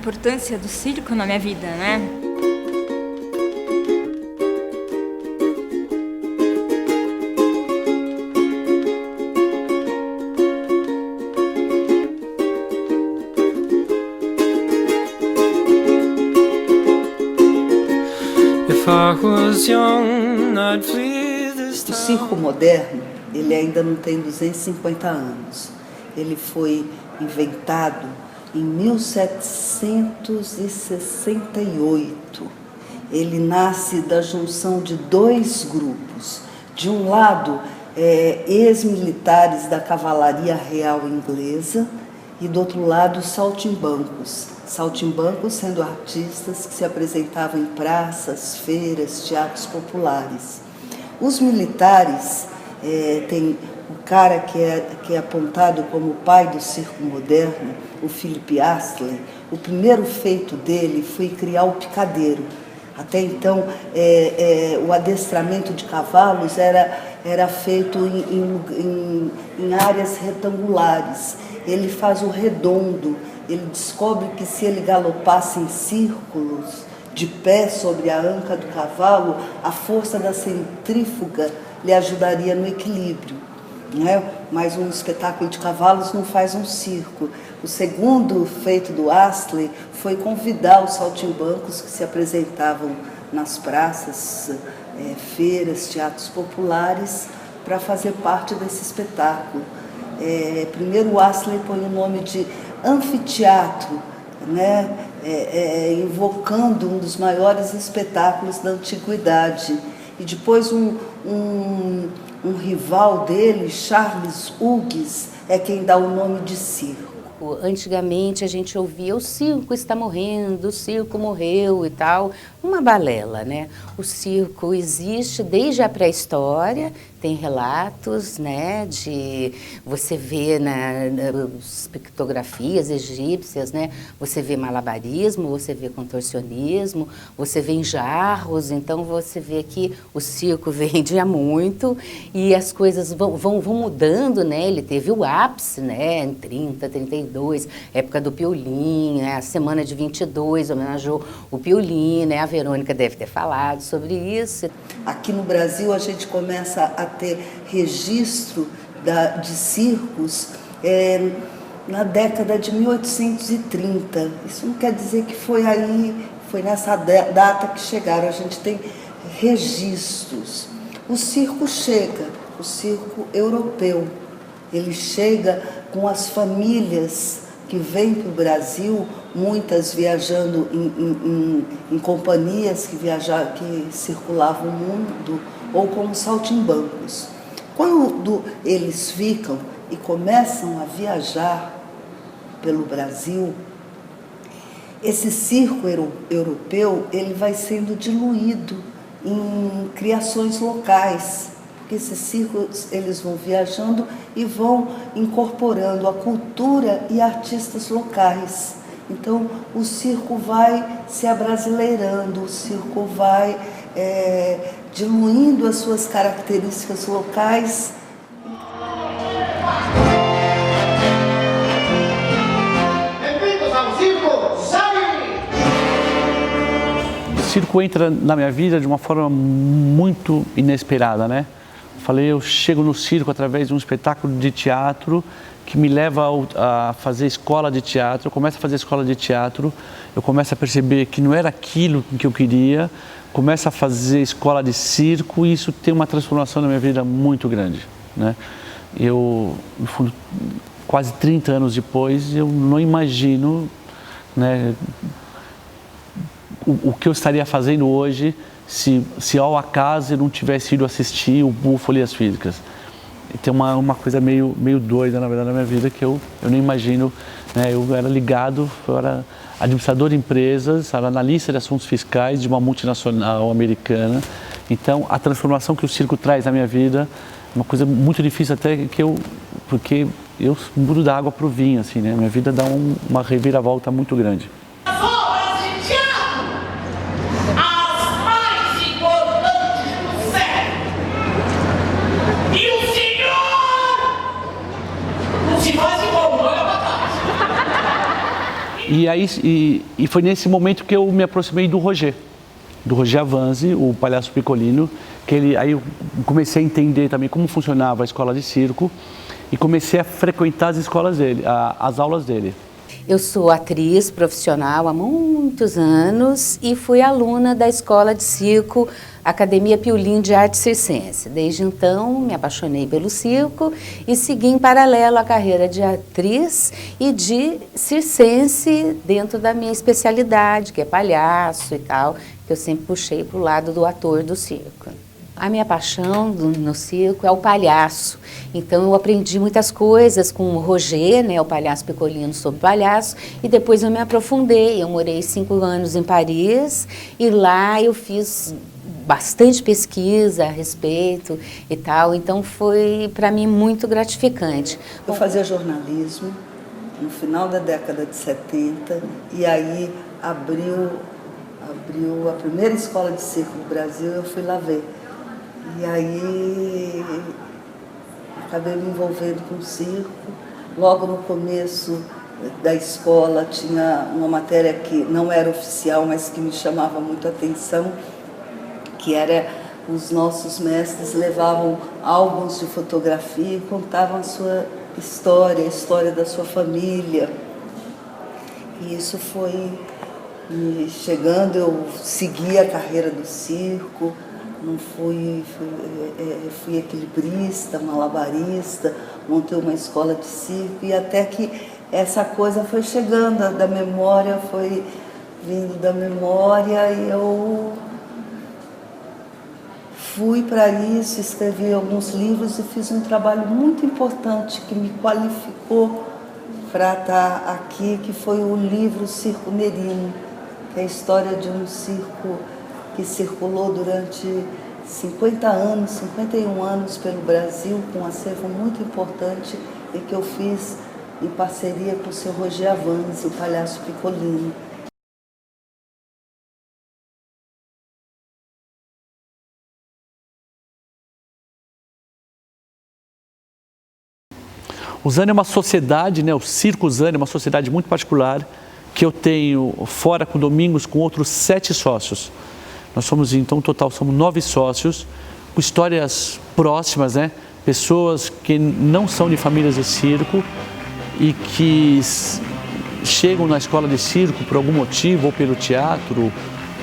importância do circo na minha vida, né? O circo moderno, ele ainda não tem 250 anos. Ele foi inventado em 1768. Ele nasce da junção de dois grupos. De um lado, ex-militares da Cavalaria Real Inglesa e do outro lado, saltimbancos. Saltimbancos sendo artistas que se apresentavam em praças, feiras, teatros populares. Os militares, tem o cara que é apontado como o pai do circo moderno, o Philip Astley. O primeiro feito dele foi criar o picadeiro. Até então, o adestramento de cavalos era feito em áreas retangulares. Ele faz o redondo. Ele descobre que se ele galopasse em círculos, de pé sobre a anca do cavalo, a força da centrífuga lhe ajudaria no equilíbrio. Né? Mas um espetáculo de cavalos não faz um circo. O segundo feito do Astley foi convidar os saltimbancos que se apresentavam nas praças, feiras, teatros populares, para fazer parte desse espetáculo. Primeiro o Astley põe o nome de anfiteatro, né? Invocando um dos maiores espetáculos da antiguidade. E depois um rival dele, Charles Hughes, é quem dá o nome de circo. Antigamente a gente ouvia: o circo está morrendo, o circo morreu e tal, uma balela, né? O circo existe desde a pré-história, tem relatos, né, de você vê nas pictografias egípcias, né, você vê malabarismo, você vê contorcionismo, você vê em jarros, então você vê que o circo vende há muito e as coisas vão mudando, né? Ele teve o ápice, né, em 30, 32, época do Piolim, né, a semana de 22 homenageou o Piolim, né? A Verônica deve ter falado sobre isso. Aqui no Brasil a gente começa a ter registro de circos na década de 1830. Isso não quer dizer que foi nessa data que chegaram. A gente tem registros. O circo europeu, ele chega com as famílias que vêm para o Brasil, muitas viajando em companhias que circulavam o mundo, ou como saltimbancos. Quando eles ficam e começam a viajar pelo Brasil, esse circo europeu ele vai sendo diluído em criações locais. Porque esses circos eles vão viajando e vão incorporando a cultura e artistas locais. Então, o circo vai se abrasileirando, o circo vai diluindo as suas características locais. Bem-vindos ao circo, sai! O circo entra na minha vida de uma forma muito inesperada, né? Eu chego no circo através de um espetáculo de teatro que me leva a fazer escola de teatro. Eu começo a fazer escola de teatro, eu começo a perceber que não era aquilo que eu queria, começo a fazer escola de circo e isso tem uma transformação na minha vida muito grande, né? Eu, no fundo, quase 30 anos depois, eu não imagino, né, o que eu estaria fazendo hoje se ao acaso eu não tivesse ido assistir o Búfalo e as Físicas. E tem uma coisa meio doida, na verdade, na minha vida, que eu não imagino, né? Eu era ligado, eu era administrador de empresas, era analista de assuntos fiscais de uma multinacional americana. Então, a transformação que o circo traz na minha vida é uma coisa muito difícil até porque eu mudo da água para o vinho, assim, né? Minha vida dá uma reviravolta muito grande. E foi nesse momento que eu me aproximei do Roger Avanzi, o palhaço Piccolino, aí eu comecei a entender também como funcionava a escola de circo e comecei a frequentar as escolas dele, as aulas dele. Eu sou atriz profissional há muitos anos e fui aluna da Escola de Circo Academia Piolin de Arte Circense. Desde então, me apaixonei pelo circo e segui em paralelo a carreira de atriz e de circense dentro da minha especialidade, que é palhaço e tal, que eu sempre puxei para o lado do ator do circo. A minha paixão no circo é o palhaço, então eu aprendi muitas coisas com o Roger, né, o palhaço Piccolino sobre palhaço, e depois eu me aprofundei. Eu morei 5 anos em Paris e lá eu fiz bastante pesquisa a respeito e tal, então foi para mim muito gratificante. Eu fazia jornalismo no final da década de 70 e aí abriu a primeira escola de circo do Brasil, eu fui lá ver. E aí acabei me envolvendo com o circo. Logo no começo da escola tinha uma matéria que não era oficial, mas que me chamava muito a atenção, que era os nossos mestres levavam álbuns de fotografia e contavam a sua história, a história da sua família. E isso foi me chegando, eu segui a carreira do circo. Não fui equilibrista, malabarista, montei uma escola de circo e até que essa coisa foi chegando da memória, foi vindo da memória e eu fui para isso, escrevi alguns livros e fiz um trabalho muito importante que me qualificou para estar aqui, que foi o livro Circo Nerino, que é a história de um circo que circulou durante 50 anos, 51 anos pelo Brasil, com um acervo muito importante e que eu fiz em parceria com o seu Roger Avanzi, o palhaço Piccolino. O Zane é uma sociedade, né? O Circo Zane é uma sociedade muito particular que eu tenho fora com Domingos com outros 7 sócios. Nós somos, então, no total, somos 9 sócios, com histórias próximas, né? Pessoas que não são de famílias de circo e que chegam na escola de circo por algum motivo, ou pelo teatro,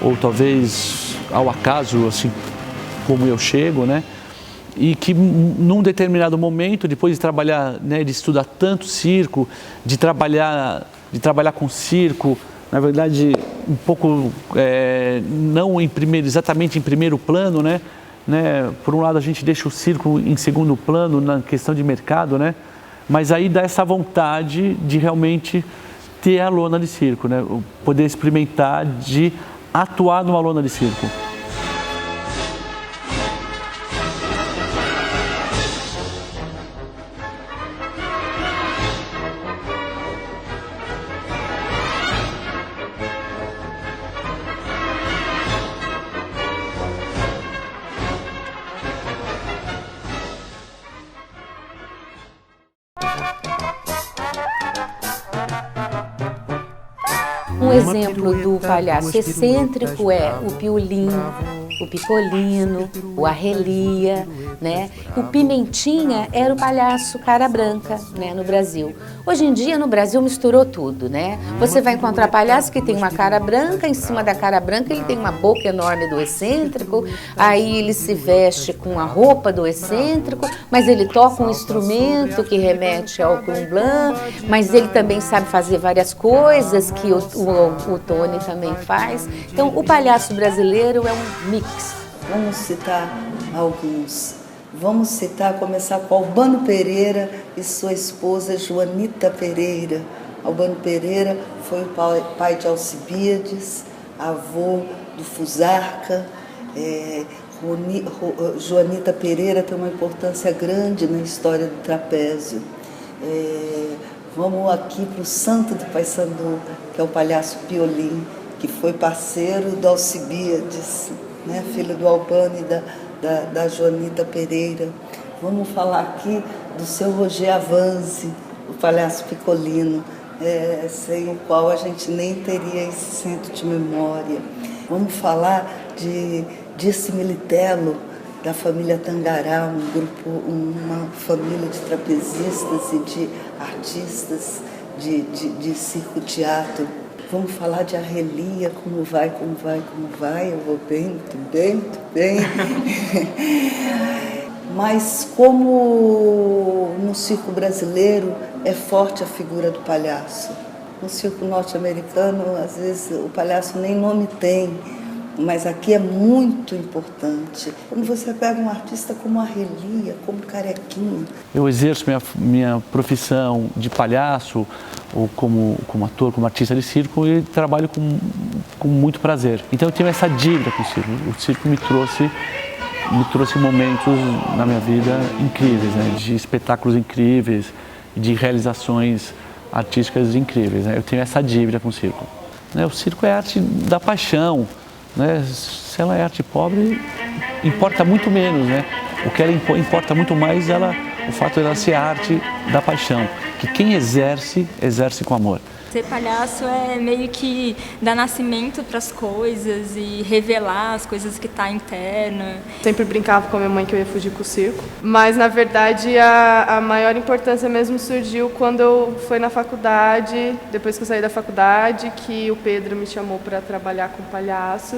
ou talvez ao acaso, assim como eu chego, né? E que num determinado momento, depois de trabalhar, né, de estudar tanto circo, de trabalhar com circo, na verdade, um pouco, não exatamente em primeiro plano, né? Por um lado, a gente deixa o circo em segundo plano na questão de mercado, né? Mas aí dá essa vontade de realmente ter a lona de circo, né? Poder experimentar de atuar numa lona de circo. Um exemplo do palhaço excêntrico é o Piolin, o Piccolino, o Arrelia, né? O Pimentinha era o palhaço cara branca, né, no Brasil. Hoje em dia, no Brasil, misturou tudo, né? Você vai encontrar palhaço que tem uma cara branca, em cima da cara branca ele tem uma boca enorme do excêntrico, aí ele se veste com a roupa do excêntrico, mas ele toca um instrumento que remete ao Clon Blanc, mas ele também sabe fazer várias coisas que o Tony também faz. Então, o palhaço brasileiro é um mix. Vamos citar alguns. Vamos citar, começar com Albano Pereira e sua esposa Joanita Pereira. Albano Pereira foi o pai de Alcibiades, avô do Fusarca. Joanita Pereira tem uma importância grande na história do trapézio. Vamos aqui para o santo do Paysandu, que é o palhaço Piolin, que foi parceiro do Alcibiades, né, filho do Albano e da Joanita Pereira. Vamos falar aqui do seu Roger Avanzi, o palhaço Piccolino. sem o qual a gente nem teria esse centro de memória. Vamos falar de Dirce Militello, da família Tangará, uma família de trapezistas e de artistas de circo-teatro. Vamos falar de Arrelia, como vai, eu vou bem, muito bem, muito bem. Mas como no circo brasileiro é forte a figura do palhaço. No circo norte-americano, às vezes, o palhaço nem nome tem, mas aqui é muito importante. Quando você pega um artista como Arrelia, como Carequinha. Eu exerço minha profissão de palhaço, ou como ator, como artista de circo, e trabalho com muito prazer. Então eu tenho essa dívida com o circo. O circo me trouxe momentos na minha vida incríveis, né? De espetáculos incríveis, de realizações artísticas incríveis, né? Eu tenho essa dívida com o circo. O circo é a arte da paixão, né? Se ela é arte pobre, importa muito menos, né? O que ela importa muito mais o fato de ela ser a arte da paixão, que quem exerce com amor. Ser palhaço é meio que dar nascimento para as coisas e revelar as coisas que tá interna. Sempre brincava com a minha mãe que eu ia fugir com o circo, mas na verdade a maior importância mesmo surgiu quando eu fui na faculdade, depois que eu saí da faculdade, que o Pedro me chamou para trabalhar com palhaço,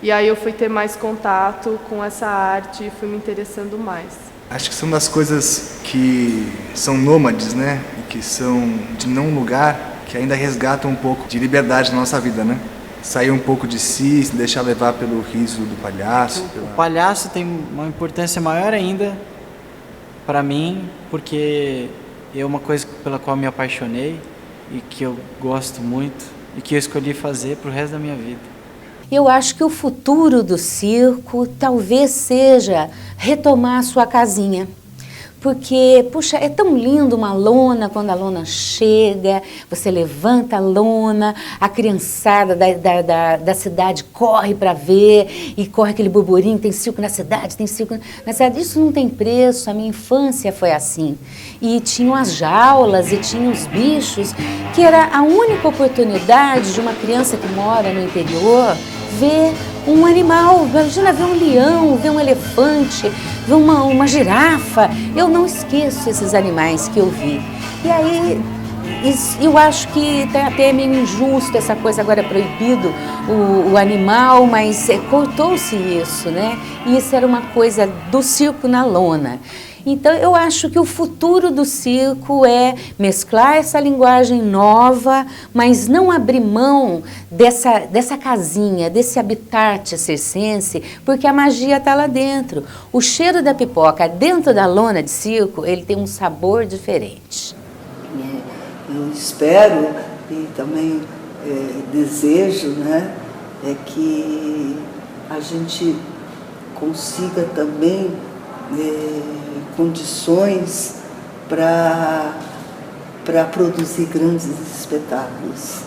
e aí eu fui ter mais contato com essa arte e fui me interessando mais. Acho que são das coisas que são nômades, né? E que são de não lugar, que ainda resgatam um pouco de liberdade na nossa vida, né? Sair um pouco de si, se deixar levar pelo riso do palhaço. O palhaço tem uma importância maior ainda para mim, porque é uma coisa pela qual me apaixonei e que eu gosto muito e que eu escolhi fazer pro resto da minha vida. Eu acho que o futuro do circo talvez seja retomar a sua casinha. Porque, puxa, é tão lindo uma lona, quando a lona chega, você levanta a lona, a criançada da cidade corre para ver, e corre aquele burburinho, tem circo na cidade, tem circo na cidade. Isso não tem preço, a minha infância foi assim. E tinham as jaulas e tinham os bichos, que era a única oportunidade de uma criança que mora no interior ver um animal. Imagina ver um leão, ver um elefante, ver uma girafa. Eu não esqueço esses animais que eu vi. E aí, eu acho que até é meio injusto essa coisa, agora é proibido o animal, mas cortou-se isso, né? E isso era uma coisa do circo na lona. Então, eu acho que o futuro do circo é mesclar essa linguagem nova, mas não abrir mão dessa casinha, desse habitat circense, porque a magia está lá dentro. O cheiro da pipoca dentro da lona de circo, ele tem um sabor diferente. Eu espero e também desejo, né, que a gente consiga também condições para produzir grandes espetáculos.